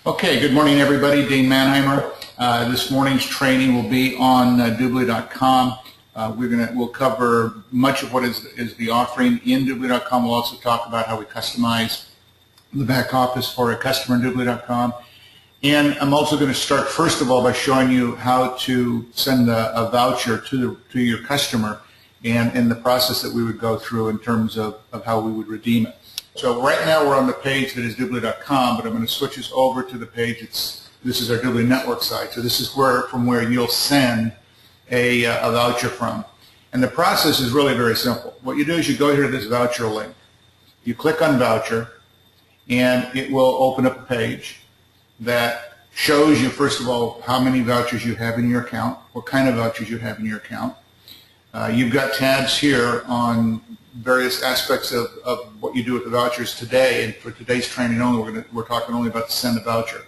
Okay, good morning everybody. Dean Mannheimer. This morning's training will be on Dubli.com. We'll cover much of what is the offering in Dubli.com. We'll also talk about how we customize the back office for a customer in Dubli.com. And I'm also going to start first of all by showing you how to send a voucher to your customer and the process that we would go through in terms of how we would redeem it. So right now we're on the page that is Dubli.com, but I'm going to switch us over to the page. This is our Dubli network site. So this is from where you'll send a voucher from. And the process is really very simple. What you do is you go here to this voucher link. You click on voucher, and it will open up a page that shows you, first of all, how many vouchers you have in your account, what kind of vouchers you have in your account. You've got tabs here on various aspects of what you do with the vouchers today, and for today's training only, we're talking only about to send a voucher.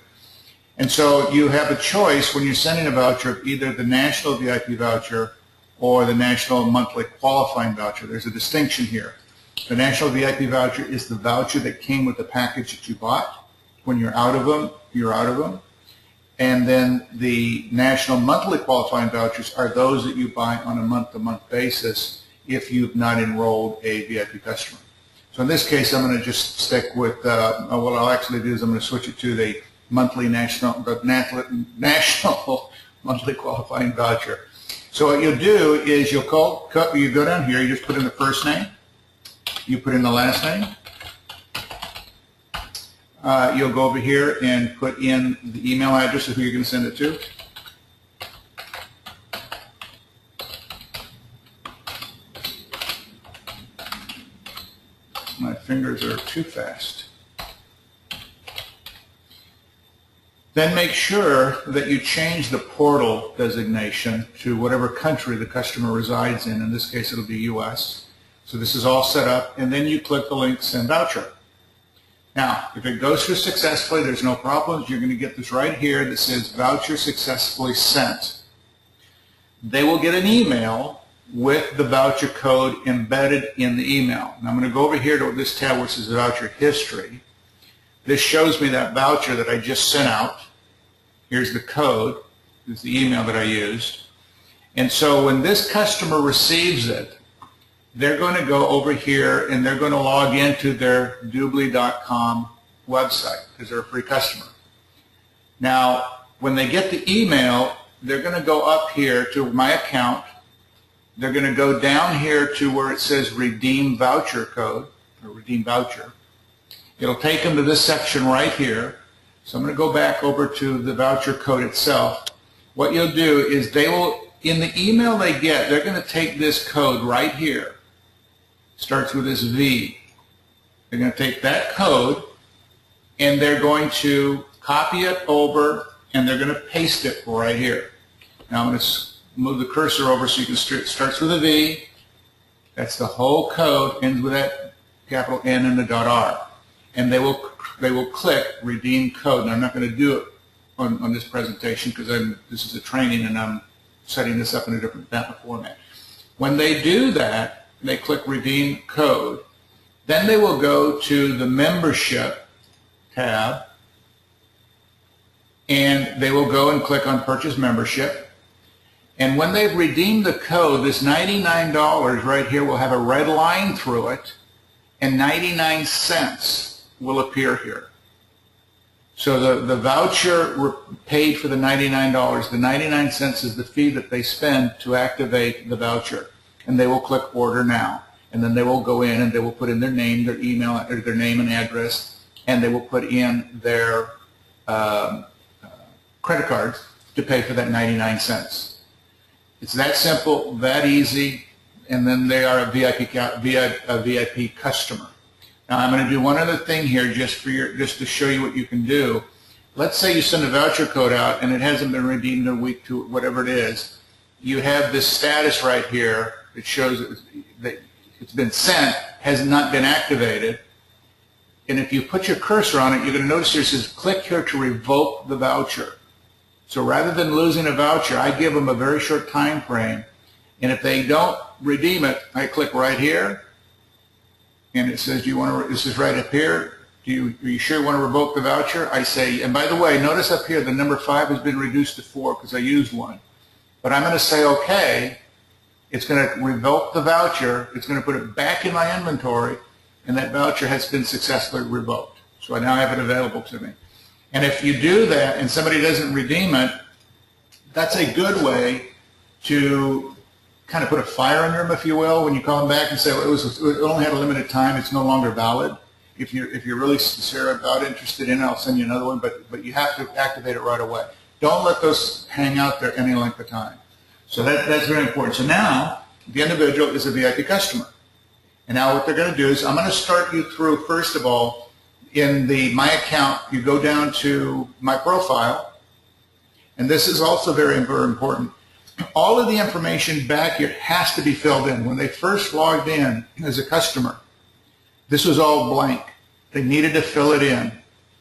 And so you have a choice when you're sending a voucher of either the National VIP voucher or the National Monthly Qualifying voucher. There's a distinction here. The National VIP voucher is the voucher that came with the package that you bought. When you're out of them, you're out of them. And then the National Monthly Qualifying vouchers are those that you buy on a month-to-month basis if you've not enrolled a VIP customer. So in this case, I'm going to just stick with, what I'll actually do is I'm going to switch it to the National Monthly Qualifying voucher. So what you'll do is you go down here, you just put in the first name, you put in the last name. You'll go over here and put in the email address of who you're going to send it to. My fingers are too fast. Then make sure that you change the portal designation to whatever country the customer resides in. In this case, it'll be US. So this is all set up, and then you click the link Send Voucher. Now, if it goes through successfully, there's no problems. You're going to get this right here that says Voucher Successfully Sent. They will get an email with the voucher code embedded in the email. Now, I'm going to go over here to this tab where it says Voucher History. This shows me that voucher that I just sent out. Here's the code. This is the email that I used. And so when this customer receives it, they're going to go over here and they're going to log into their Dubli.com website because they're a free customer. Now, when they get the email, they're going to go up here to My Account. They're going to go down here to where it says Redeem Voucher Code, or Redeem Voucher. It'll take them to this section right here. So I'm going to go back over to the voucher code itself. What you'll do is they will, in the email they get, they're going to take this code right here. Starts with this V. They're going to take that code and they're going to copy it over and they're going to paste it right here. Now I'm going to move the cursor over so you can starts with a V. That's the whole code, ends with that capital N and the .R. And they will click Redeem Code. Now I'm not going to do it on this presentation because this is a training and I'm setting this up in a different format. When they do that, they click Redeem Code. Then they will go to the Membership tab and they will go and click on Purchase Membership. And when they've redeemed the code, this $99 right here will have a red line through it and 99 cents will appear here. So the voucher paid for the $99. The 99 cents is the fee that they spend to activate the voucher. And they will click Order Now. And then they will go in and they will put in their name, their email, or their name and address, and they will put in their credit cards to pay for that 99 cents. It's that simple, that easy, and then they are a VIP customer. Now I'm going to do one other thing here just to show you what you can do. Let's say you send a voucher code out and it hasn't been redeemed in a week to whatever it is. You have this status right here that shows that it's been sent, has not been activated. And if you put your cursor on it, you're going to notice here it says click here to revoke the voucher. So rather than losing a voucher, I give them a very short time frame. And if they don't redeem it, I click right here. And it says, do you want to, this is right up here. Are you sure you want to revoke the voucher? I say, and by the way, notice up here the number 5 has been reduced to 4 because I used one. But I'm going to say okay. It's going to revoke the voucher. It's going to put it back in my inventory, and that voucher has been successfully revoked. So I now have it available to me. And if you do that and somebody doesn't redeem it, that's a good way to kind of put a fire under them, if you will, when you call them back and say, well, it only had a limited time, it's no longer valid. If you're really sincere about interested in it, I'll send you another one, but you have to activate it right away. Don't let those hang out there any length of time. So that's very important. So now the individual is a VIP customer. And now what they're going to do is I'm going to start you through, first of all, in my account, you go down to my profile, and this is also very, very important. All of the information back here has to be filled in. When they first logged in as a customer, this was all blank. They needed to fill it in.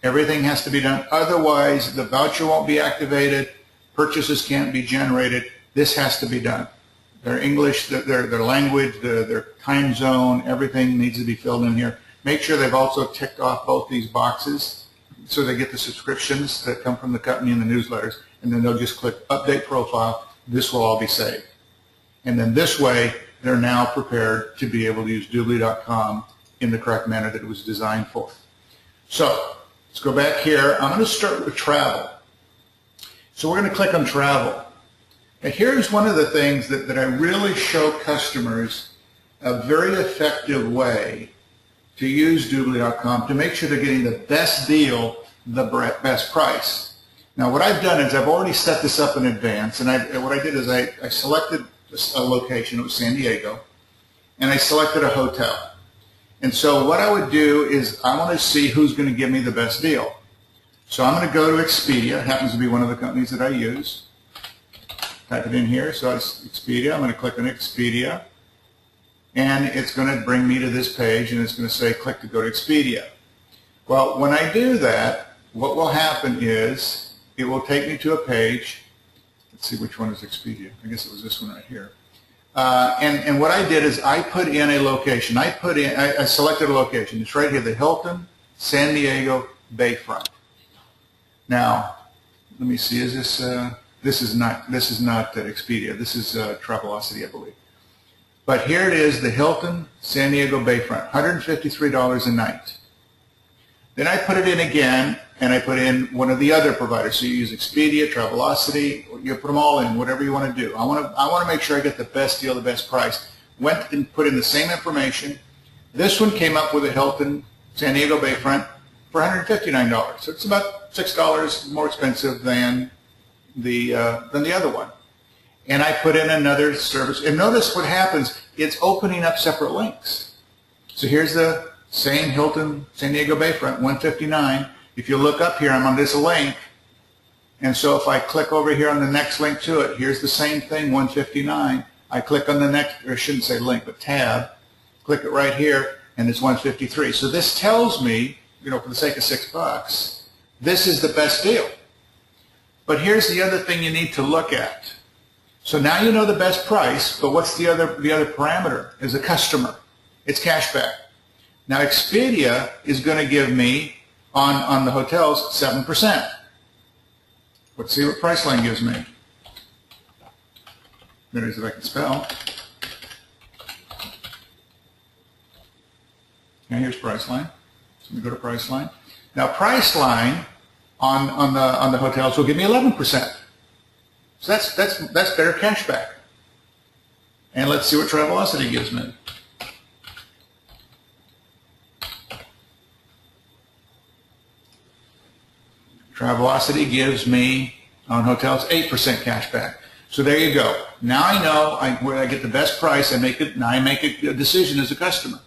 Everything has to be done. Otherwise, the voucher won't be activated. Purchases can't be generated. This has to be done. Their English, their language, their time zone, everything needs to be filled in here. Make sure they've also ticked off both these boxes so they get the subscriptions that come from the company and the newsletters. And then they'll just click Update Profile. This will all be saved. And then this way, they're now prepared to be able to use Dubli.com in the correct manner that it was designed for. So let's go back here. I'm going to start with travel. So we're going to click on travel. And here's one of the things that I really show customers a very effective way to use Dubli.com to make sure they're getting the best deal, the best price. Now what I've done is I've already set this up in advance, and what I did is I selected a location, it was San Diego, and I selected a hotel. And so what I would do is I want to see who's going to give me the best deal. So I'm going to go to Expedia. It happens to be one of the companies that I use. Type it in here. So it's Expedia. I'm going to click on Expedia. And it's going to bring me to this page, and it's going to say click to go to Expedia. Well, when I do that, what will happen is it will take me to a page. Let's see which one is Expedia. I guess it was this one right here. And what I did is I put in a location. I selected a location. It's right here, the Hilton San Diego Bayfront. Now, let me see. Is this? This is not Expedia. This is Travelocity, I believe. But here it is, the Hilton San Diego Bayfront, $153 a night. Then I put it in again, and I put in one of the other providers. So you use Expedia, Travelocity, you put them all in, whatever you want to do. I want to make sure I get the best deal, the best price. Went and put in the same information. This one came up with a Hilton San Diego Bayfront for $159. So it's about $6 more expensive than the other one. And I put in another service. And notice what happens. It's opening up separate links. So here's the same Hilton San Diego Bayfront, $159. If you look up here, I'm on this link. And so if I click over here on the next link to it, here's the same thing, $159. I click on the next, or I shouldn't say link, but tab. Click it right here, and it's $153. So this tells me, for the sake of $6, this is the best deal. But here's the other thing you need to look at. So now you know the best price, but what's the other parameter as a customer? It's cashback. Now Expedia is going to give me, on the hotels, 7%. Let's see what Priceline gives me. There it is if I can spell. Now here's Priceline. So we go to Priceline. Now Priceline on the hotels will give me 11%. So that's better cashback. And let's see what Travelocity gives me. Travelocity gives me on hotels 8% cashback. So there you go. Now I know where I get the best price. Now I make a decision as a customer.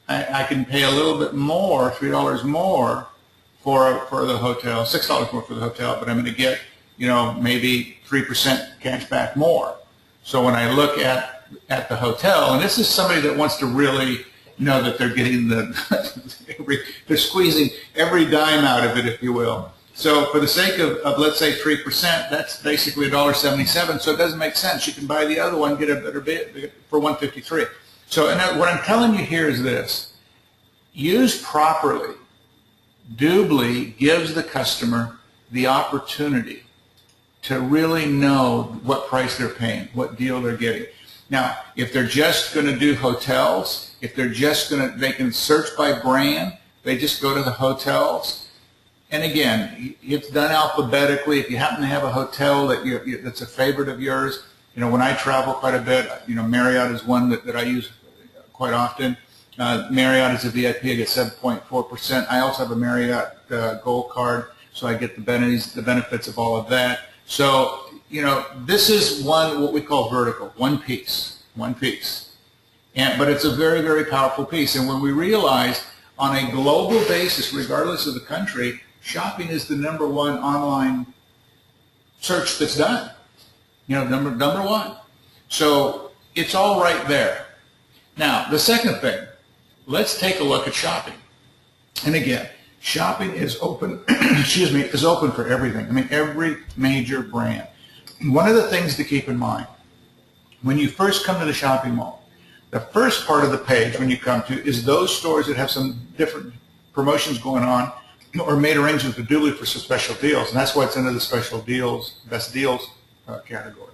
I can pay a little bit more, $3 more for the hotel, $6 more for the hotel, but I'm going to get maybe 3% cash back more. So when I look at the hotel, and this is somebody that wants to really know that they're getting they're squeezing every dime out of it, if you will. So for the sake of let's say 3%, that's basically $1.77. So it doesn't make sense. You can buy the other one, get a better bid for $153. So what I'm telling you here is this: use properly Dubli gives the customer the opportunity to really know what price they're paying, what deal they're getting. Now, if they're just going to do hotels, if they're just going to, they can search by brand. They just go to the hotels. And again, it's done alphabetically. If you happen to have a hotel that's a favorite of yours, when I travel quite a bit, Marriott is one that I use quite often. Marriott is a VIP. I get 7.4%. I also have a Marriott Gold card, so I get the benefits of all of that. So, this is what we call vertical, one piece. But it's a very, very powerful piece. And when we realize on a global basis, regardless of the country, shopping is the #1 online search that's done. Number one. So it's all right there. Now, the second thing, let's take a look at shopping. And again, shopping is open, is open for everything. I mean, every major brand. One of the things to keep in mind, when you first come to the shopping mall, the first part of the page when you come to is those stores that have some different promotions going on or made arrangements with Dubli for some special deals. And that's why it's under the special deals, best deals category.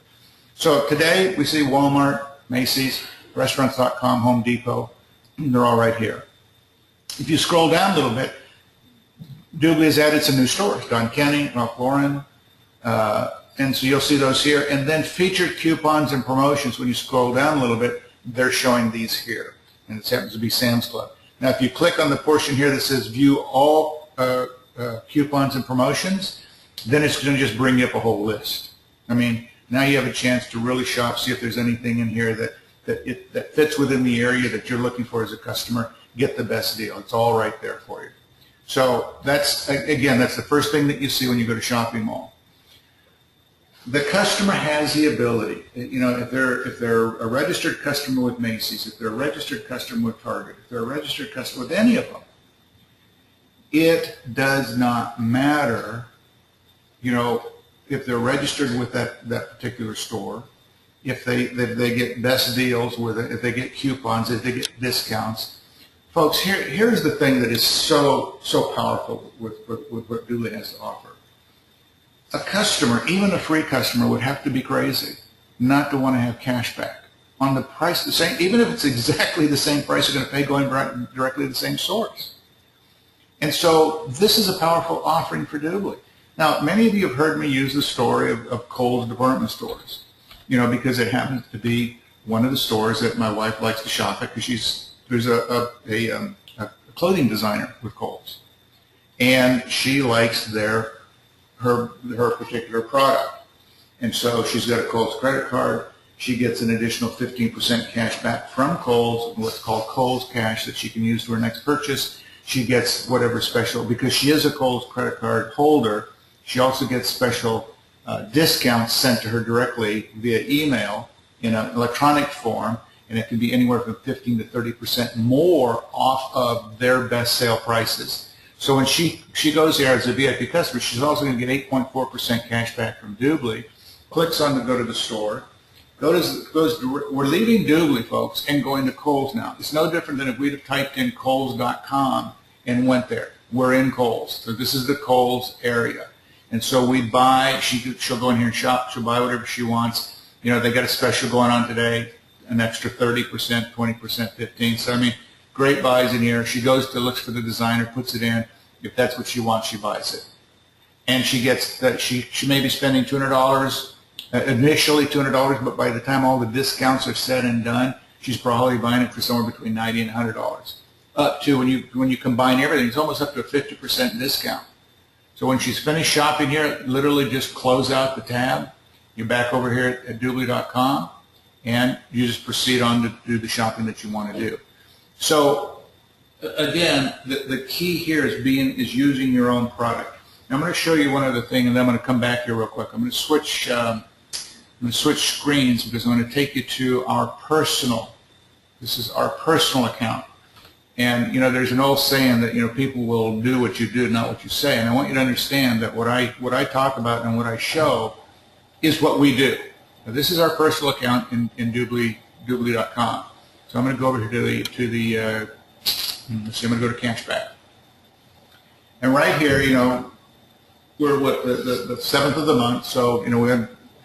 So today we see Walmart, Macy's, Restaurants.com, Home Depot. They're all right here. If you scroll down a little bit, Dubli has added some new stores, Don Kenny, Ralph Lauren, and so you'll see those here. And then featured coupons and promotions, when you scroll down a little bit, they're showing these here. And it happens to be Sam's Club. Now, if you click on the portion here that says View All Coupons and Promotions, then it's going to just bring you up a whole list. I mean, now you have a chance to really shop, see if there's anything in here that fits within the area that you're looking for as a customer. Get the best deal. It's all right there for you. So that's the first thing that you see when you go to shopping mall. The customer has the ability, if they're a registered customer with Macy's, if they're a registered customer with Target, if they're a registered customer with any of them, it does not matter, if they're registered with that particular store, if they get best deals with it, if they get coupons, if they get discounts. Folks, here's the thing that is so powerful with what Dubli has to offer. A customer, even a free customer, would have to be crazy not to want to have cash back on the price the same, even if it's exactly the same price you're going to pay going directly to the same source. And so this is a powerful offering for Dubli. Now, many of you have heard me use the story of Kohl's department stores, because it happens to be one of the stores that my wife likes to shop at, because there's a clothing designer with Kohl's, and she likes her particular product. And so she's got a Kohl's credit card. She gets an additional 15% cash back from Kohl's, what's called Kohl's Cash, that she can use to her next purchase. She gets whatever special, because she is a Kohl's credit card holder, she also gets special discounts sent to her directly via email in an electronic form, and it can be anywhere from 15 to 30% more off of their best sale prices. So when she goes there as a VIP customer, she's also going to get 8.4% cash back from Dubli, clicks on to go to the store, we're leaving Dubli, folks, and going to Kohl's now. It's no different than if we'd have typed in Kohl's.com and went there. We're in Kohl's. So this is the Kohl's area. And so we buy, she'll go in here and shop, she'll buy whatever she wants. They got a special going on today, an extra 30%, 20%, 15%. So, I mean, great buys in here. She looks for the designer, puts it in. If that's what she wants, she buys it. And she gets that, she may be spending $200, initially $200, but by the time all the discounts are said and done, she's probably buying it for somewhere between $90 and $100. Up to, when you combine everything, it's almost up to a 50% discount. So when she's finished shopping here, literally just close out the tab. You're back over here at Dubli.com, and you just proceed on to do the shopping that you want to do. So again, the key here is using your own product. Now I'm going to show you one other thing, and then I'm going to come back here real quick. I'm going to switch screens, because I'm going to take you to our personal. This is our personal account. And there's an old saying that people will do what you do, not what you say. And I want you to understand that what I talk about and what I show is what we do. Now, this is our personal account in Dubli.com. So I'm going to go over here to the let's see, I'm going to go to cashback. And right here, we're what, the 7th of the month, so we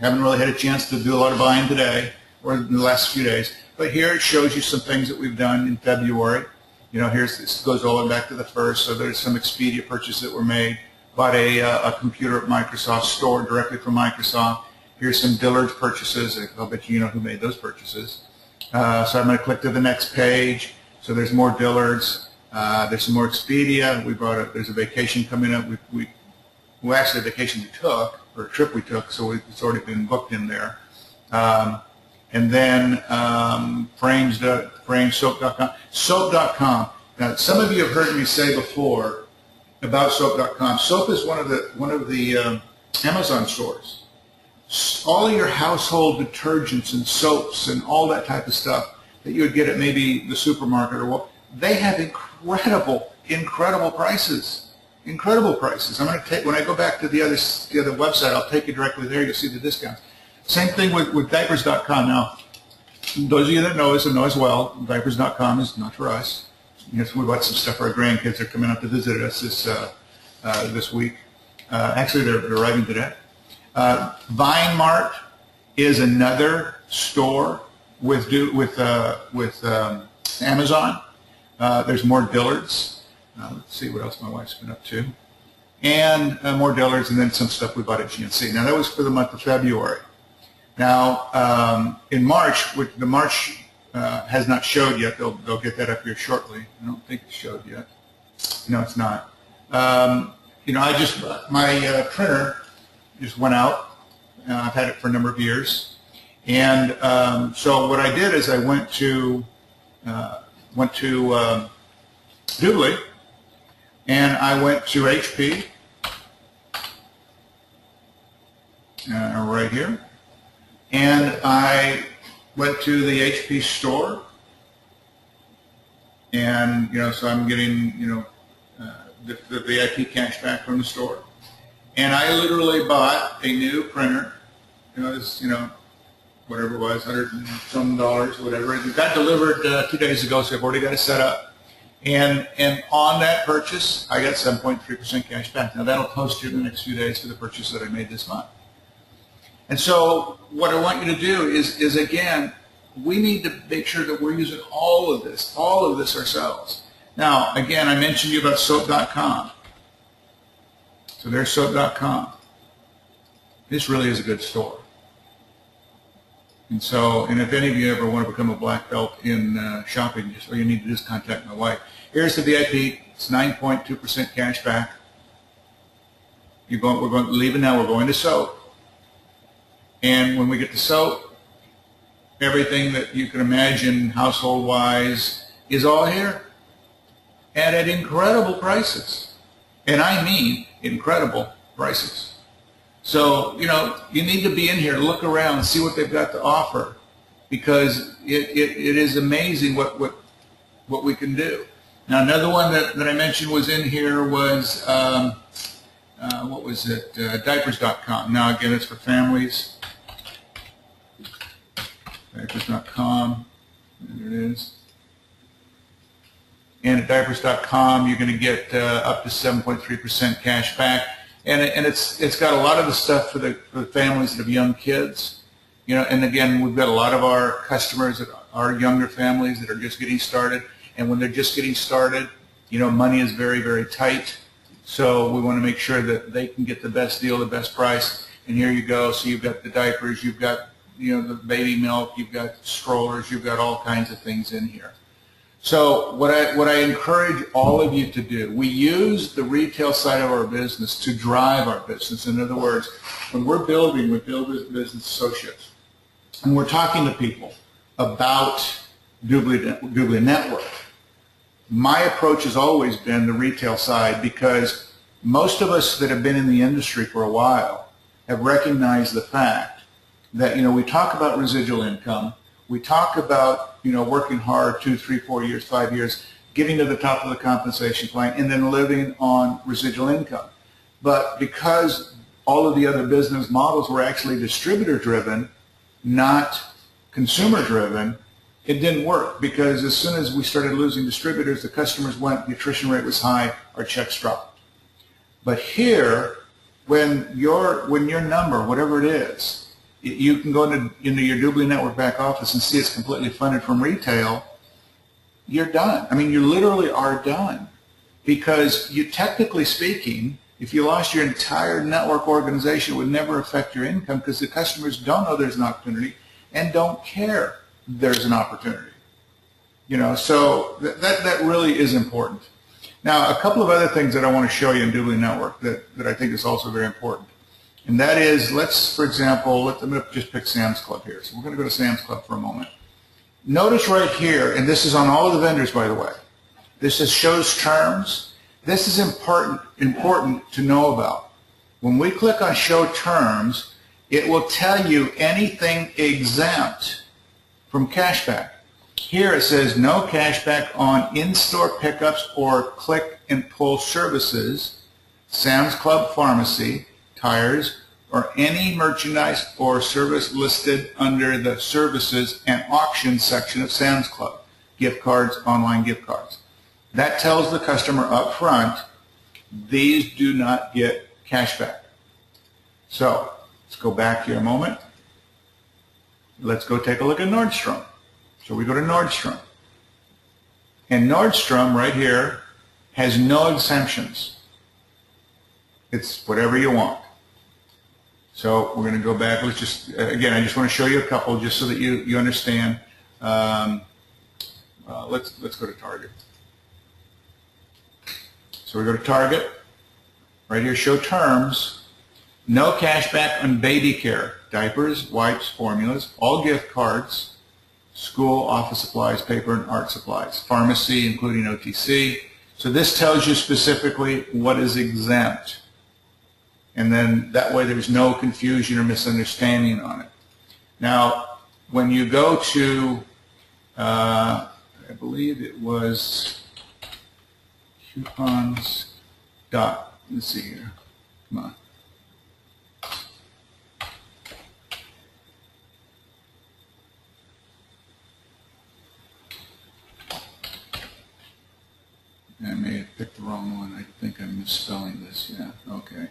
haven't really had a chance to do a lot of buying today or in the last few days. But here it shows you some things that we've done in February. This goes all the way back to the 1st, so there's some Expedia purchases that were made. Bought a computer at Microsoft Store directly from Microsoft. Here's some Dillard's purchases. I'll bet you know who made those purchases. So I'm going to click to the next page. So there's more Dillard's. There's some more Expedia. There's a vacation coming up. Well, actually, a vacation we took, or a trip we took, so it's already been booked in there. And then frames, soap.com. Soap.com. Now, some of you have heard me say before about soap.com. Soap is one of the Amazon stores. All of your household detergents and soaps and all that type of stuff that you would get at maybe the supermarket or what, they have incredible prices. Incredible prices. I'm going to take, when I go back to the other website, I'll take you directly there. You'll see the discounts. Same thing with diapers.com. Now, those of you that know us and know as well, diapers.com is not for us. Yes, we bought some stuff for our grandkids. They're coming up to visit us this week. Actually, they're arriving today. Vine Mart is another store with Amazon. There's more Dillard's. Let's see what else my wife's been up to. And more Dillard's, and then some stuff we bought at GNC. Now, that was for the month of February. Now, in March, which the March has not showed yet. They'll get that up here shortly. I don't think it showed yet. No, it's not. My printer just went out. I've had it for a number of years. And so what I did is I went to Dubli, and I went to HP, right here, and I went to the HP store, and so I'm getting the VIP cash back from the store, and I literally bought a new printer, whatever it was, $100 and some, whatever. It got delivered 2 days ago, so I've already got it set up. And on that purchase, I got 7.3% cash back. Now, that'll post here in the next few days for the purchase that I made this month. And so what I want you to do is again, we need to make sure that we're using all of this ourselves. Now, again, I mentioned you about soap.com. So there's soap.com. This really is a good store. And so, and if any of you ever want to become a black belt in shopping, all you need to do is contact my wife. Here's the VIP. It's 9.2% cash back. We're leaving now. We're going to soap. And when we get to soap, everything that you can imagine household-wise is all here, and at incredible prices. And I mean incredible prices. So, you need to be in here, look around, see what they've got to offer, because it is amazing what we can do. Now, another one that I mentioned was in here was, what was it, diapers.com. Now, again, it's for families. Diapers.com, there it is. And at diapers.com, you're going to get up to 7.3% cash back. And it's got a lot of the stuff for the families that have young kids, and again, we've got a lot of our customers that are younger families that are just getting started, and when they're just getting started, money is very, very tight, so we want to make sure that they can get the best deal, the best price, and here you go. So you've got the diapers, you've got, the baby milk, you've got strollers, you've got all kinds of things in here. So what I encourage all of you to do, we use the retail side of our business to drive our business. In other words, when we build as business associates, and we're talking to people about Dubli Network. My approach has always been the retail side, because most of us that have been in the industry for a while have recognized the fact that, we talk about residual income. We talk about, working hard 2, 3, 4 years, 5 years, getting to the top of the compensation plan, and then living on residual income. But because all of the other business models were actually distributor-driven, not consumer-driven, it didn't work, because as soon as we started losing distributors, the customers went, the attrition rate was high, our checks dropped. But here, when your number, whatever it is, you can go into your Dubli network back office and see it's completely funded from retail. You're done. I mean, you literally are done, because you, technically speaking, if you lost your entire network organization, it would never affect your income, because the customers don't know there's an opportunity and don't care there's an opportunity. So that really is important. Now, a couple of other things that I want to show you in Dubli Network that I think is also very important. And that is, for example, let me just pick Sam's Club here. So we're going to go to Sam's Club for a moment. Notice right here, and this is on all of the vendors, by the way, this shows terms. This is important to know about. When we click on Show Terms, it will tell you anything exempt from cashback. Here it says no cashback on in-store pickups or click and pull services, Sam's Club Pharmacy, tires, or any merchandise or service listed under the services and auction section of Sam's Club, gift cards, online gift cards. That tells the customer up front, these do not get cashback. So let's go back here a moment. Let's go take a look at Nordstrom. So we go to Nordstrom. And Nordstrom right here has no exemptions. It's whatever you want. So we're going to go back. Let's just, again, I just want to show you a couple just so that you understand. Let's go to Target. So we go to Target. Right here, show terms. No cashback on baby care, diapers, wipes, formulas, all gift cards, school, office supplies, paper, and art supplies, pharmacy, including OTC. So this tells you specifically what is exempt. And then that way there's no confusion or misunderstanding on it. Now, when you go to, I believe it was coupons dot, let's see here, come on. I may have picked the wrong one. I think I'm misspelling this. Yeah, okay.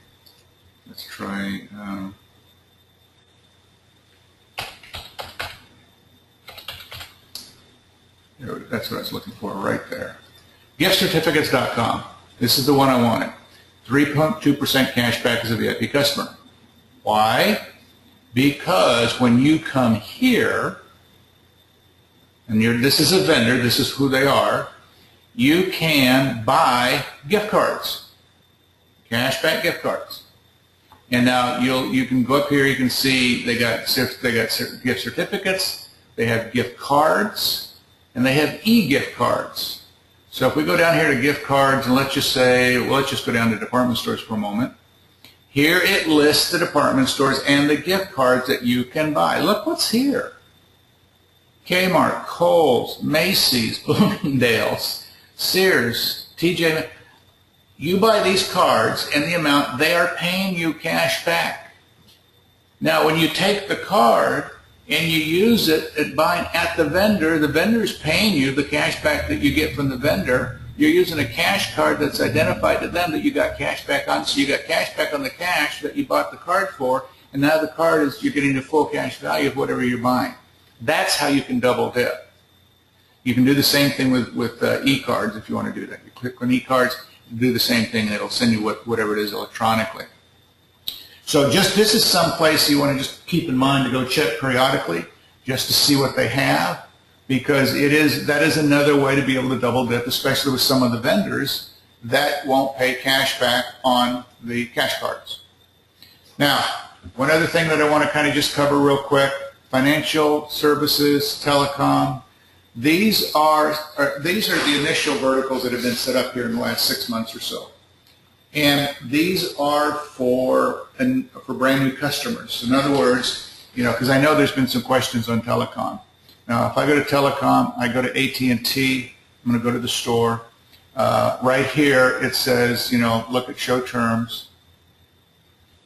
Let's try. That's what I was looking for right there. Giftcertificates.com. This is the one I wanted. 3.2% cash back as a VIP customer. Why? Because when you come here, and this is a vendor, this is who they are, you can buy gift cards, cashback gift cards. And now you can go up here, you can see they got gift certificates, they have gift cards, and they have e-gift cards. So if we go down here to gift cards, and let's just say, well, let's just go down to department stores for a moment. Here it lists the department stores and the gift cards that you can buy. Look what's here. Kmart, Kohl's, Macy's, Bloomingdale's, Sears, TJ. You buy these cards and the amount, they are paying you cash back. Now when you take the card and you use it at buying at the vendor is paying you the cash back that you get from the vendor. You're using a cash card that's identified to them that you got cash back on, so you got cash back on the cash that you bought the card for, and now the card is, you're getting the full cash value of whatever you're buying. That's how you can double dip. You can do the same thing with e-cards if you want to do that. You click on e-cards, do the same thing, and it'll send you whatever it is electronically. So this is some place you want to just keep in mind to go check periodically just to see what they have, because that is another way to be able to double dip, especially with some of the vendors that won't pay cash back on the cash cards. Now, one other thing that I want to kind of just cover real quick, financial services, telecom. These are the initial verticals that have been set up here in the last 6 months or so. And these are for brand new customers. In other words, because I know there's been some questions on telecom. Now, if I go to telecom, I go to AT&T, I'm going to go to the store. Right here, it says, look at show terms.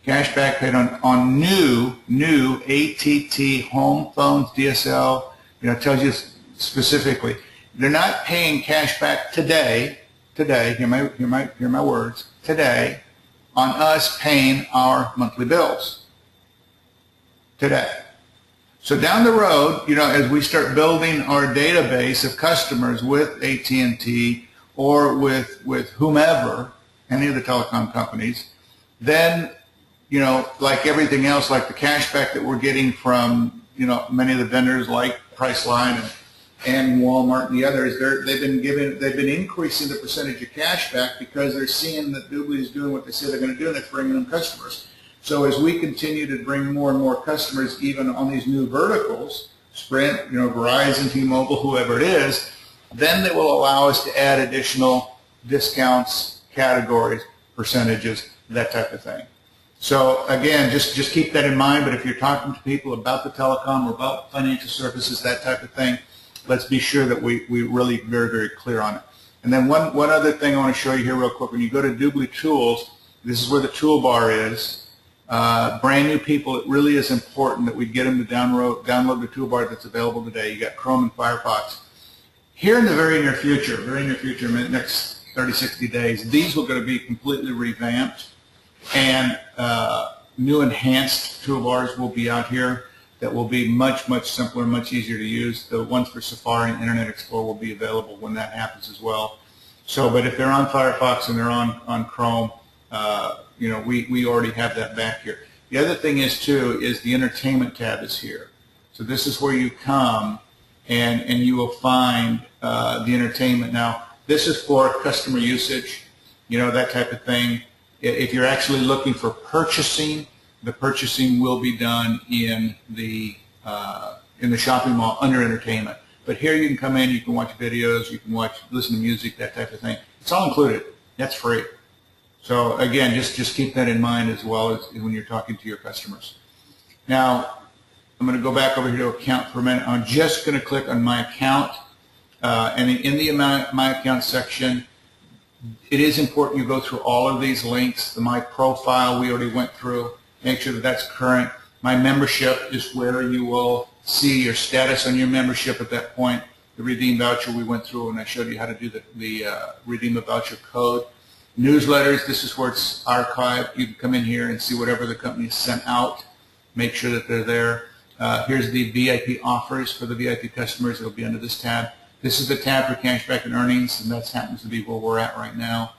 Cash back paid on new AT&T home phones, DSL, it tells you specifically. They're not paying cash back today, hear my words, today, on us paying our monthly bills today. So down the road, as we start building our database of customers with AT&T or with whomever, any of the telecom companies, then, like everything else, like the cashback that we're getting from, many of the vendors like Priceline and Walmart and the others, they've been increasing the percentage of cashback because they're seeing that Dubli is doing what they say they're going to do, and it's bringing them customers. So as we continue to bring more and more customers, even on these new verticals, Sprint, Verizon, T-Mobile, whoever it is, then they will allow us to add additional discounts, categories, percentages, that type of thing. So again, just keep that in mind. But if you're talking to people about the telecom or about financial services, that type of thing, let's be sure that we really very, very clear on it. And then one other thing I want to show you here real quick. When you go to Dubli Tools, this is where the toolbar is. Brand new people, it really is important that we get them to download the toolbar that's available today. You got Chrome and Firefox. Here in the very near future, in the next 30, 60 days, these are going to be completely revamped, and new enhanced toolbars will be out here that will be much, much simpler, much easier to use. The ones for Safari and Internet Explorer will be available when that happens as well. So, but if they're on Firefox and they're on Chrome, we already have that back here. The other thing is the entertainment tab is here. So this is where you come and you will find the entertainment. Now, this is for customer usage, that type of thing. If you're actually looking for purchasing, the purchasing will be done in the shopping mall under entertainment. But here you can come in, you can watch videos, you can listen to music, that type of thing. It's all included. That's free. So again, just keep that in mind as well as when you're talking to your customers. Now, I'm going to go back over here to account for a minute. I'm just going to click on my account, and in the my account section, it is important you go through all of these links. The My Profile we already went through. Make sure that that's current. My Membership is where you will see your status on your membership at that point. The Redeem Voucher we went through, and I showed you how to do the Redeem a Voucher code. Newsletters, this is where it's archived. You can come in here and see whatever the company sent out. Make sure that they're there. Here's the VIP offers for the VIP customers. It'll be under this tab. This is the tab for cashback and earnings, and that happens to be where we're at right now.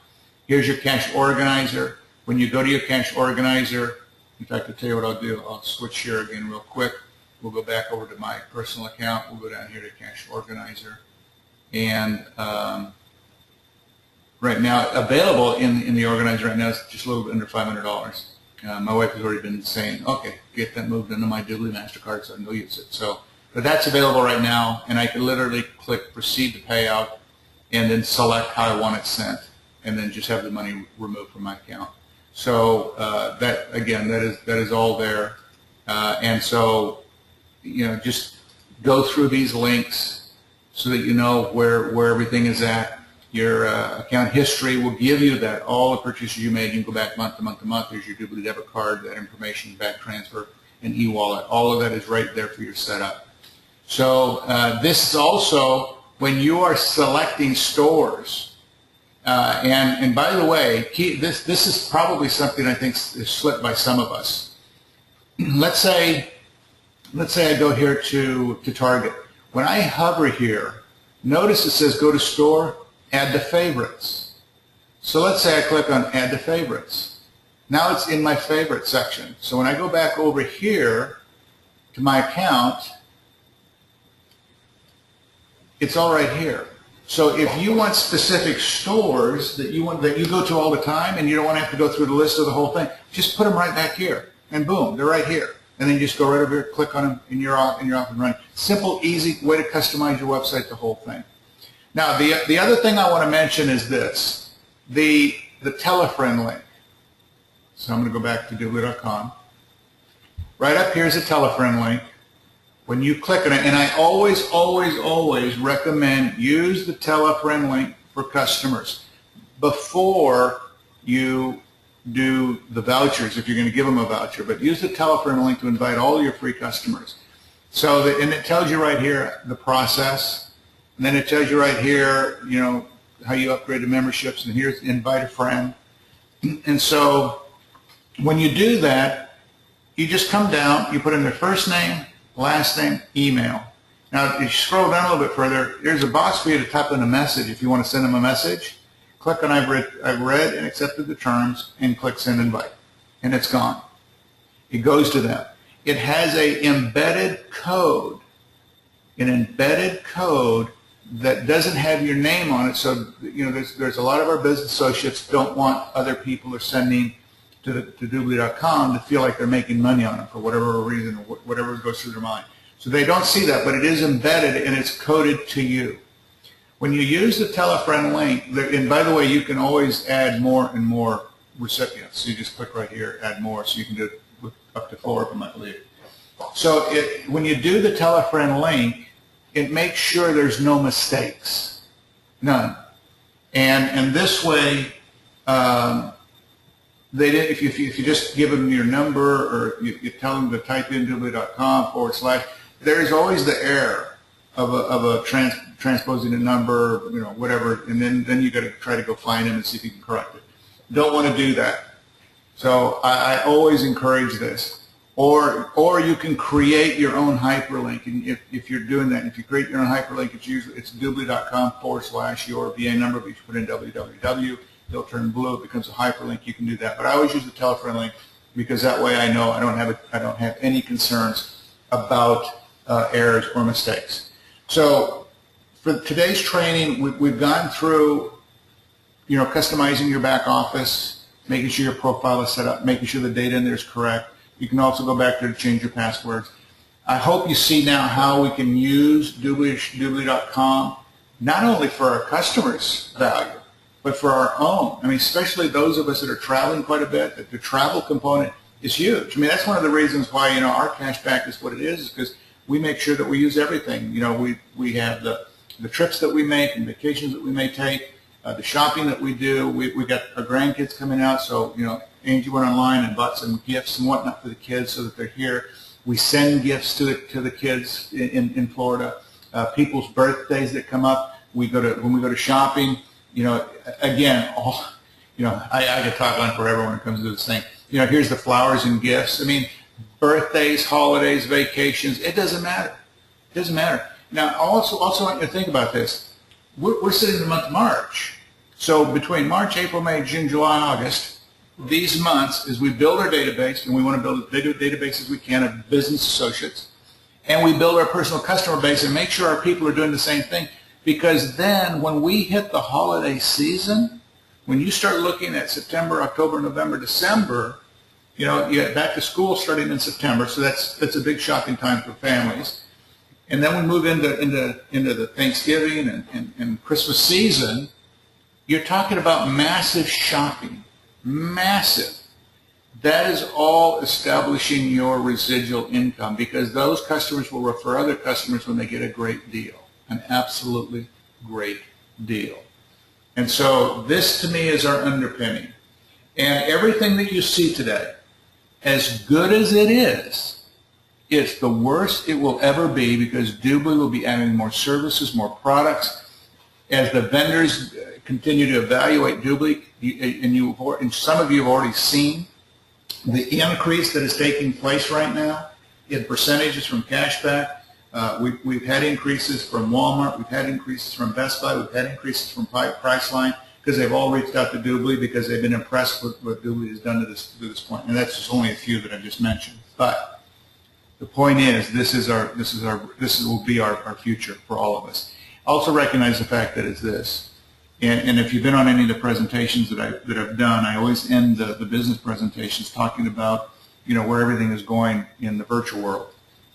Here's your cash organizer. When you go to your cash organizer, in fact, I'll tell you what I'll do. I'll switch here again real quick. We'll go back over to my personal account. We'll go down here to cash organizer. And right now, available in the organizer right now is just a little bit under $500. My wife has already been saying, okay, get that moved into my Dubli MasterCard so I can go use it. So, but that's available right now, and I can literally click Proceed to Payout and then select how I want it sent, and then just have the money removed from my account. So that, again, that is all there. And so, just go through these links so that you know where everything is at. Your account history will give you that. All the purchases you made, you can go back month to month to month. There's your Dubli debit card, that information, back transfer, and e-wallet. All of that is right there for your setup. So this is also when you are selecting stores. And by the way, this is probably something I think is slipped by some of us. Let's say I go here to Target. When I hover here, notice it says go to store, add to favorites. So let's say I click on add to favorites. Now it's in my favorite section. So when I go back over here to my account, it's all right here. So if you want specific stores that you go to all the time and you don't want to have to go through the list of the whole thing, just put them right back here, and boom, they're right here. And then you just go right over here, click on them, and you're off and running. Simple, easy way to customize your website, the whole thing. Now, the other thing I want to mention is this, the telefriend link. So I'm going to go back to Dubli.com. Right up here is a telefriend link. When you click on it, and I always, always, always recommend use the telefriend link for customers before you do the vouchers, if you're going to give them a voucher. But use the telefriend link to invite all your free customers. So and it tells you right here the process. And then it tells you right here, how you upgrade to memberships, and here's invite a friend. And so when you do that, you just come down, you put in their first name, last name, email. Now, if you scroll down a little bit further, there's a box for you to type in a message if you want to send them a message. Click on I've read and accepted the terms, and click Send Invite. And it's gone. It goes to them. It has an embedded code that doesn't have your name on it. So, you know, there's a lot of our business associates don't want other people are sending to Dubli.com to feel like they're making money on it for whatever reason, or whatever goes through their mind. So they don't see that, but it is embedded and it's coded to you. When you use the tell a friend link, and by the way, you can always add more and more recipients. So you just click right here, add more, so you can do it with up to 4 of them, I believe. So when you do the tell a friend link, it makes sure there's no mistakes, none. And this way, if you just give them your number, or you tell them to type in Dubli.com/, there's always the error of transposing a number, you know, whatever, and then you got to try to go find them and see if you can correct it. Don't want to do that. So I always encourage this. Or you can create your own hyperlink, and if you're doing that, if you create your own hyperlink, it's Dubli.com/your VA number, but you put in www, it'll turn blue, it becomes a hyperlink. You can do that, but I always use the telephone link because that way I know I don't have any concerns about errors or mistakes. So for today's training, we've gone through, you know, customizing your back office, making sure your profile is set up, making sure the data in there is correct. You can also go back there to change your passwords. I hope you see now how we can use Dubli.com not only for our customers' value, but for our own. I mean, especially those of us that are traveling quite a bit, that the travel component is huge. I mean, that's one of the reasons why, you know, our cashback is what it is because we make sure that we use everything. You know, we have the trips that we make and vacations that we may take, the shopping that we do. We got our grandkids coming out, so, you know, Angie went online and bought some gifts and whatnot for the kids so that they're here. We send gifts to the kids in Florida. People's birthdays that come up, when we go to shopping, you know, again, you know, I could talk on forever when it comes to this thing. You know, here's the flowers and gifts. I mean, birthdays, holidays, vacations, it doesn't matter. It doesn't matter. Now, I also want you to think about this. We're sitting in the month of March. So between March, April, May, June, July, August, these months, as we build our database, and we want to build as big a database as we can of business associates, and we build our personal customer base and make sure our people are doing the same thing, because then when we hit the holiday season, when you start looking at September, October, November, December, you know, you get back to school starting in September, so that's a big shopping time for families. And then we move into the Thanksgiving and Christmas season. You're talking about massive shopping. Massive. That is all establishing your residual income, because those customers will refer other customers when they get a great deal, an absolutely great deal. And so this to me is our underpinning. And everything that you see today, as good as it is, it's the worst it will ever be, because Dubli will be adding more services, more products. As the vendors continue to evaluate Dubli, and some of you have already seen the increase that is taking place right now in percentages from cashback. We've had increases from Walmart, we've had increases from Best Buy, we've had increases from Priceline, because they've all reached out to Dubli because they've been impressed with what Dubli has done to this point. And that's just only a few that I just mentioned. But the point is, this will be our future for all of us. Also recognize the fact that it's this. And if you've been on any of the presentations that I've done, I always end the business presentations talking about, you know, where everything is going in the virtual world.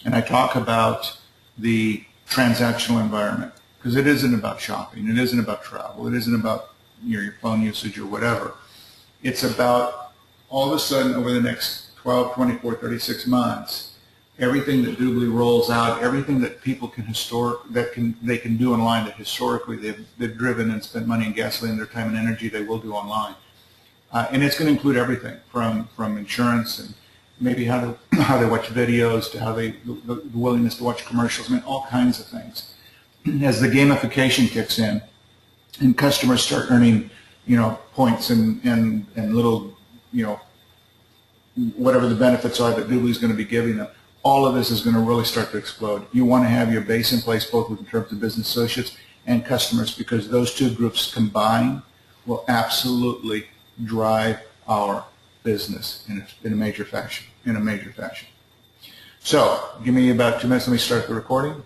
And I talk about the transactional environment, because it isn't about shopping, it isn't about travel, it isn't about your phone usage or whatever. It's about all of a sudden over the next 12, 24, 36 months, everything that Dubli rolls out, everything that people can they can do online that historically they've driven and spent money and gasoline, their time and energy, they will do online. And it's going to include everything from insurance and maybe how they watch videos to how the willingness to watch commercials. I mean, all kinds of things. As the gamification kicks in and customers start earning points and little, whatever the benefits are that Dubli is going to be giving them, all of this is going to really start to explode. You want to have your base in place both in terms of business associates and customers, because those two groups combined will absolutely drive our business in a major fashion. So, give me about 2 minutes. Let me start the recording.